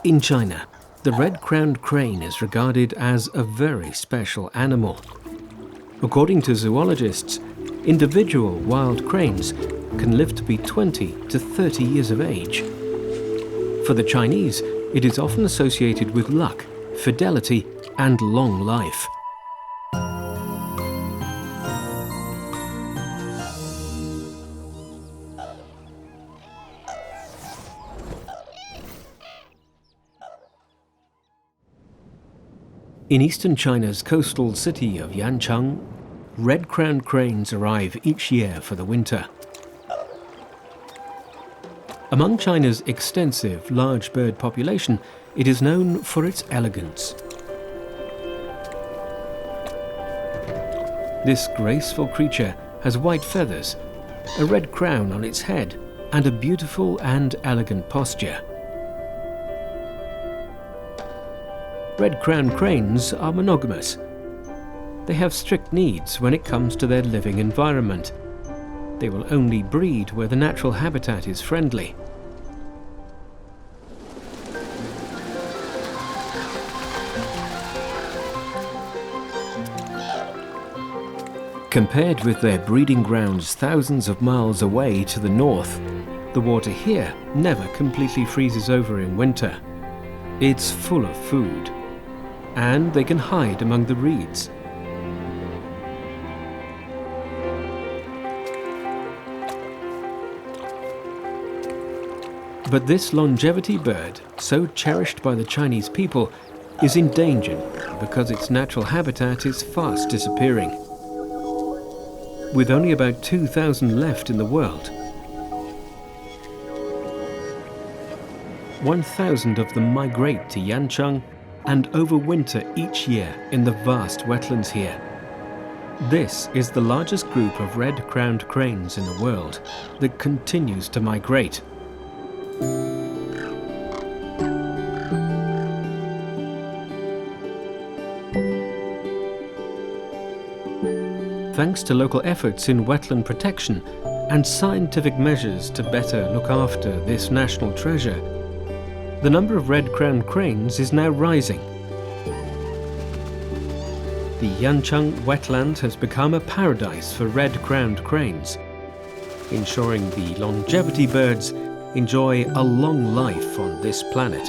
In China, the red-crowned crane is regarded as a very special animal. According to zoologists, individual wild cranes can live to be 20 to 30 years of age. For the Chinese, it is often associated with luck, fidelity, and long life. In eastern China's coastal city of Yancheng, red-crowned cranes arrive each year for the winter. Among China's extensive large bird population, it is known for its elegance. This graceful creature has white feathers, a red crown on its head, and a beautiful and elegant posture. Red-crowned cranes are monogamous. They have strict needs when it comes to their living environment. They will only breed where the natural habitat is friendly. Compared with their breeding grounds thousands of miles away to the north, the water here never completely freezes over in winter. It's full of food, and they can hide among the reeds. But this longevity bird, so cherished by the Chinese people, is endangered because its natural habitat is fast disappearing. With only about 2,000 left in the world, 1,000 of them migrate to Yancheng and overwinter each year in the vast wetlands here. This is the largest group of red-crowned cranes in the world that continues to migrate. Thanks to local efforts in wetland protection and scientific measures to better look after this national treasure, the number of red-crowned cranes is now rising. The Yancheng wetland has become a paradise for red-crowned cranes, ensuring the longevity birds enjoy a long life on this planet.